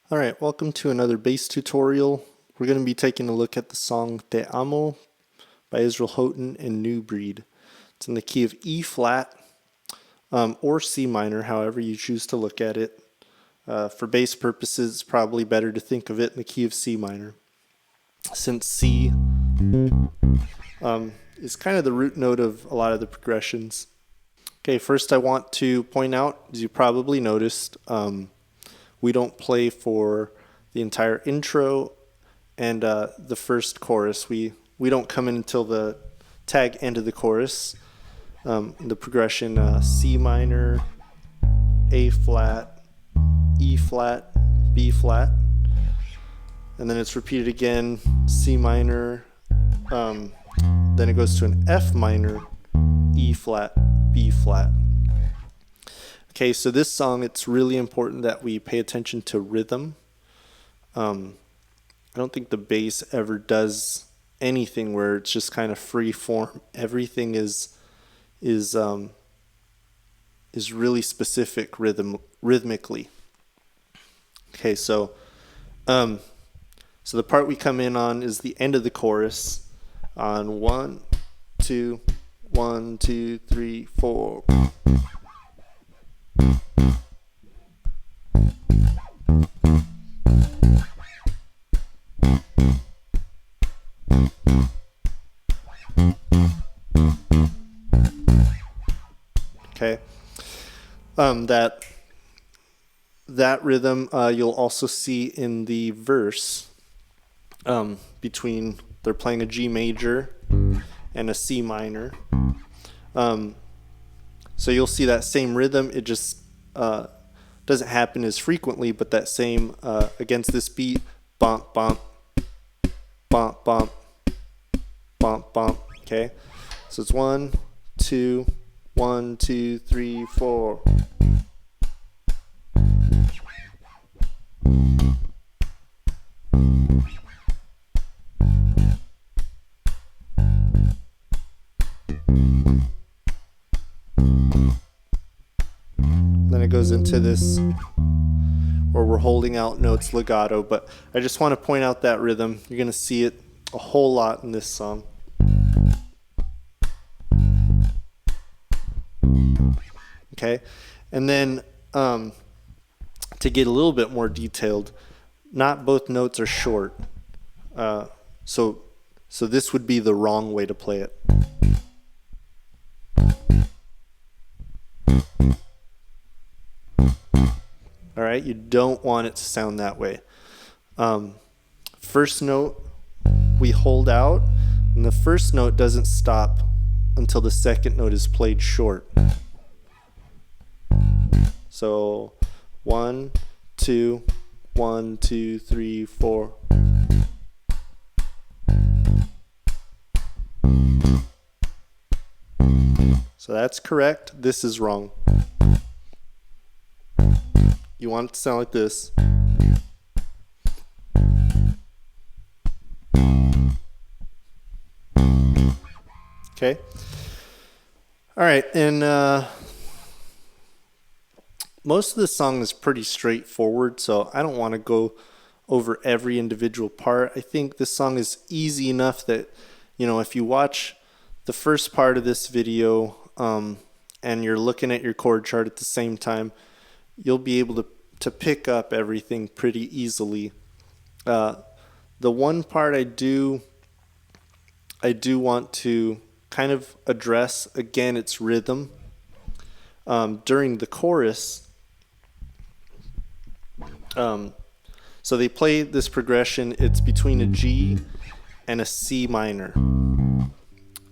Alright, welcome to another bass tutorial. We're going to be taking a look at the song Te Amo by Israel Houghton and New Breed. It's in the key of E flat or C minor, however you choose to look at it. For bass purposes, it's probably better to think of it in the key of C minor, since C is kind of the root note of a lot of the progressions. Okay, first I want to point out, as you probably noticed, we don't play for the entire intro and the first chorus. We don't come in until the tag end of the chorus. The progression C minor, A flat, E flat, B flat, and then it's repeated again, C minor, then it goes to an F minor, E flat, B flat. Okay, so this song, it's really important that we pay attention to rhythm. I don't think the bass ever does anything where it's just kind of free form. Everything is really specific rhythmically. Okay, so the part we come in on is the end of the chorus on 1, 2, 1, 2, 3, 4. Okay, that rhythm you'll also see in the verse between they're playing a G major and a C minor. So you'll see that same rhythm. It just doesn't happen as frequently, but that same against this beat, bump, bump, bump, bump, bump, bump. Okay, so it's 1, 2, 1, 2, 3, 4. Then it goes into this where we're holding out notes legato, but I just want to point out that rhythm. You're going to see it a whole lot in this song. Okay, and then to get a little bit more detailed, not both notes are short. So this would be the wrong way to play it. All right, you don't want it to sound that way. First note we hold out, and the first note doesn't stop until the second note is played short. So 1, 2, 1, 2, 3, 4. So that's correct. This is wrong. You want it to sound like this. Okay. All right, and most of the song is pretty straightforward, so I don't want to go over every individual part. I think this song is easy enough that, if you watch the first part of this video and you're looking at your chord chart at the same time, you'll be able to pick up everything pretty easily. The one part I do want to kind of address, again, it's rhythm. During the chorus, so they play this progression. It's between a G and a C minor. And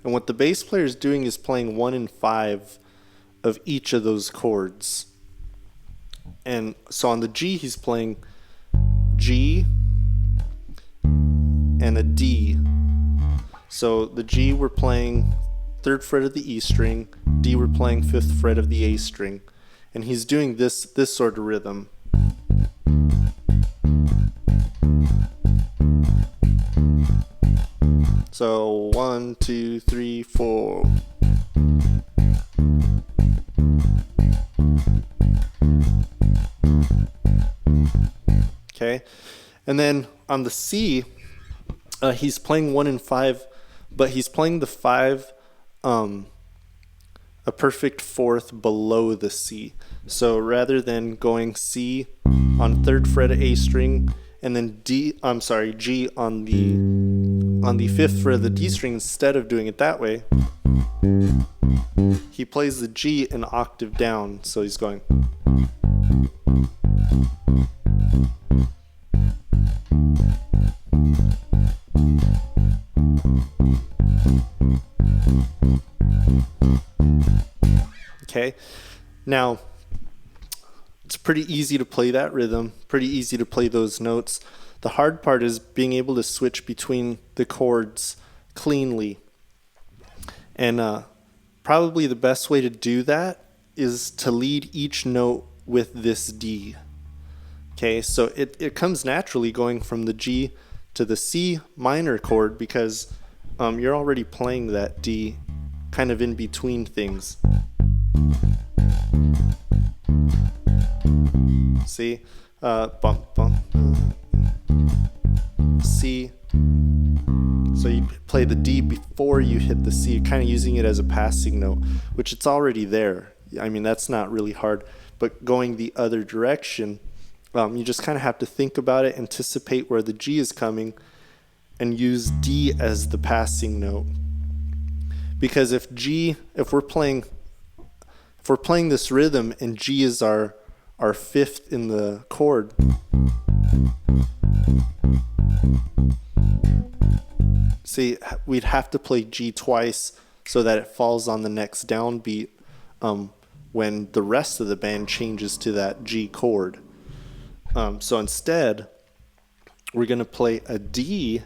what the bass player is doing is playing 1 and 5 of each of those chords. And so on the G, he's playing G and a D. So the G, we're playing 3rd fret of the E string, D, we're playing 5th fret of the A string. And he's doing this sort of rhythm. So 1, 2, 3, 4. Okay, and then on the C, he's playing 1 and 5, but he's playing the 5 a perfect fourth below the C. So rather than going C on 3rd fret of A string and then G on the 5th fret of the D string, instead of doing it that way, he plays the G an octave down. So he's going. Okay, now it's pretty easy to play that rhythm, pretty easy to play those notes. The hard part is being able to switch between the chords cleanly. And probably the best way to do that is to lead each note with this D. Okay, so it comes naturally going from the G to the C minor chord because you're already playing that D kind of in between things. See? Bump, bump. C. So you play the D before you hit the C, kind of using it as a passing note, which it's already there. I mean, that's not really hard. But going the other direction, you just kind of have to think about it, anticipate where the G is coming, and use D as the passing note. Because if we're playing this rhythm and G is our 5th in the chord, see, we'd have to play G twice so that it falls on the next downbeat when the rest of the band changes to that G chord. So instead, we're going to play a D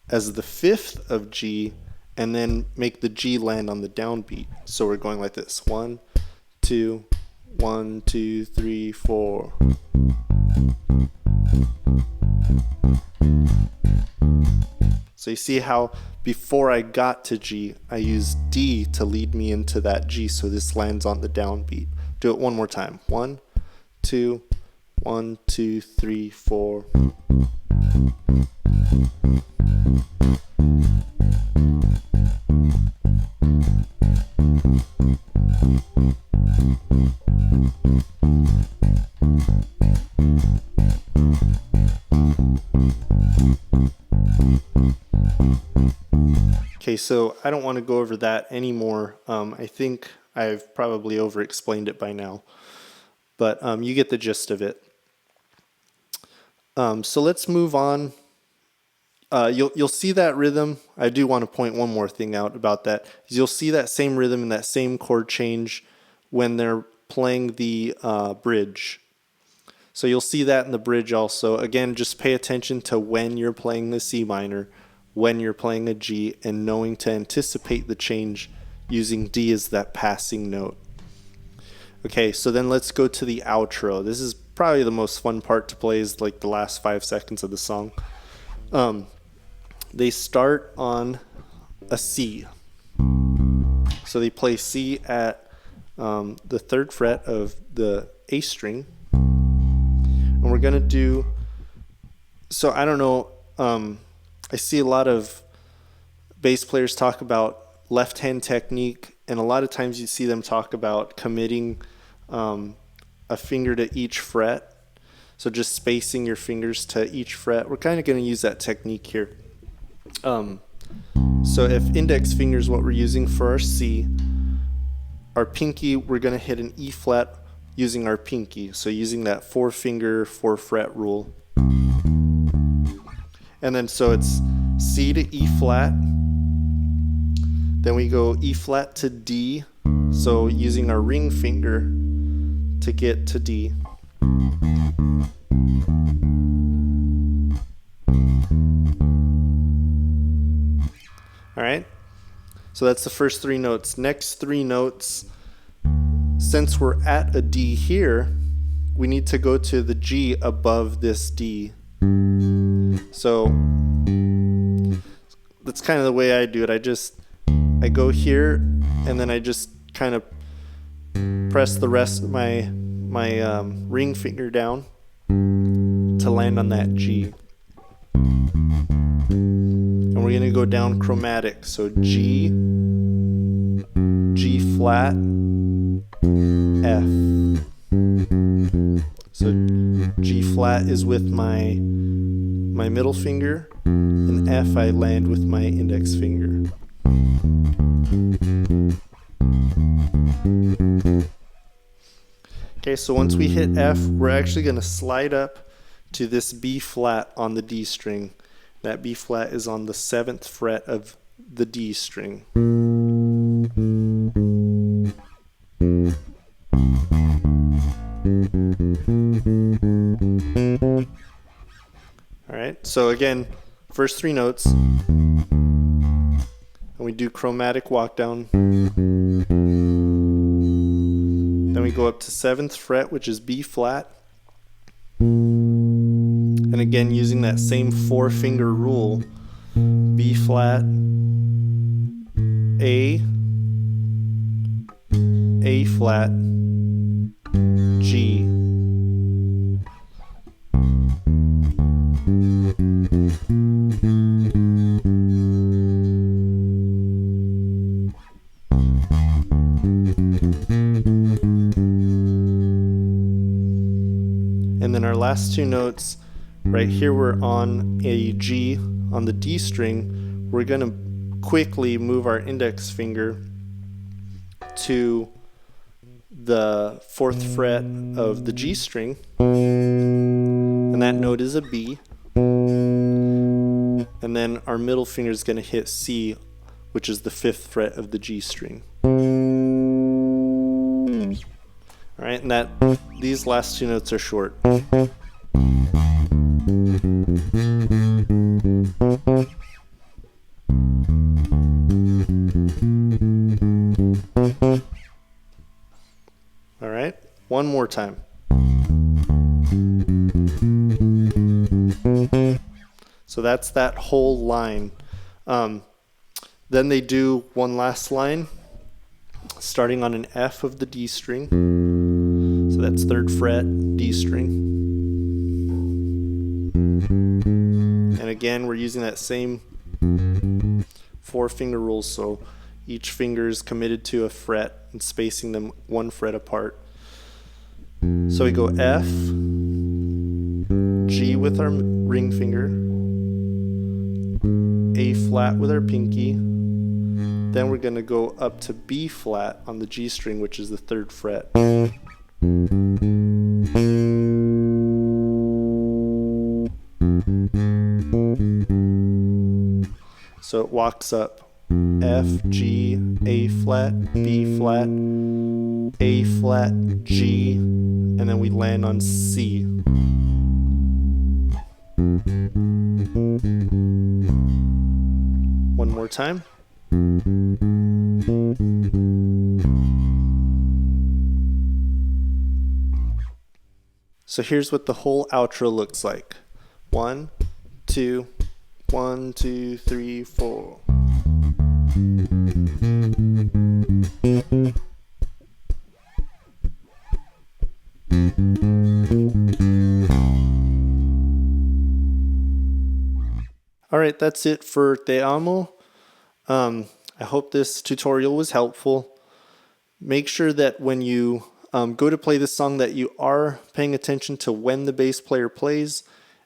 as the 5th of G and then make the G land on the downbeat. So we're going like this. 1, 2, 1, 2, 3, 4. So you see how before I got to G, I used D to lead me into that G, so this lands on the downbeat. Do it one more time. 1, 2, 1, 2, 3, 4. Okay, so I don't want to go over that anymore. I think I've probably over-explained it by now, but you get the gist of it. So let's move on. You'll see that rhythm. I do want to point one more thing out about that. You'll see that same rhythm and that same chord change when they're playing the bridge. So you'll see that in the bridge also. Again, just pay attention to when you're playing the C minor, when you're playing a G, and knowing to anticipate the change using D as that passing note. Okay, so then let's go to the outro. This is probably the most fun part to play, is like the last 5 seconds of the song. They start on a C. So they play C at the 3rd fret of the A string. And we're going to do, so I don't know, I see a lot of bass players talk about left hand technique, and a lot of times you see them talk about committing a finger to each fret. So just spacing your fingers to each fret. We're kind of going to use that technique here. So if index finger is what we're using for our C, our pinky, we're going to hit an E flat using our pinky. So using that 4-finger, 4-fret rule. And then so it's C to E flat. Then we go E flat to D. So using our ring finger to get to D. All right. So that's the first 3 notes. Next 3 notes, since we're at a D here, we need to go to the G above this D. So that's kind of the way I do it. I go here, and then I just kind of press the rest of my ring finger down, to land on that G. And we're going to go down chromatic. So G, G flat, F. So G flat is with my middle finger, and F I land with my index finger. Okay, so once we hit F, we're actually going to slide up to this B flat on the D string. That B flat is on the 7th fret of the D string. Alright, so again, first 3 notes, and we do chromatic walk down. Then we go up to 7th fret, which is B flat. And again, using that same 4-finger rule, B flat, A flat, G. And then our last 2 notes, right here we're on a G on the D string. We're going to quickly move our index finger to the 4th fret of the G string, and that note is a B. And then our middle finger is going to hit C, which is the 5th fret of the G string. All right, and these last 2 notes are short. All right, one more time. So that's that whole line. Then they do one last line, starting on an F of the D string. So that's 3rd fret, D string. And again, we're using that same 4-finger rule, so each finger is committed to a fret and spacing them 1 fret apart. So we go F, G with our ring finger, A flat with our pinky, then we're going to go up to B flat on the G string, which is the 3rd fret. So it walks up F, G, A flat, B flat, A flat, G, and then we land on C. One more time. So here's what the whole outro looks like. 1, 2, 1, 2, 3, 4. All right, that's it for Te Amo. I hope this tutorial was helpful. Make sure that when you go to play this song that you are paying attention to when the bass player plays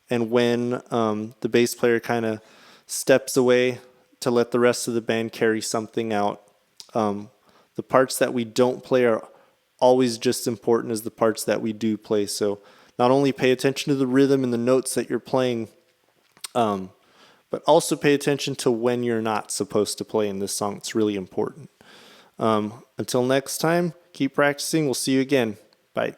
and when the bass player kind of steps away to let the rest of the band carry something out. The parts that we don't play are always just as important as the parts that we do play. So not only pay attention to the rhythm and the notes that you're playing, but also pay attention to when you're not supposed to play in this song. It's really important. Until next time, keep practicing. We'll see you again. Bye.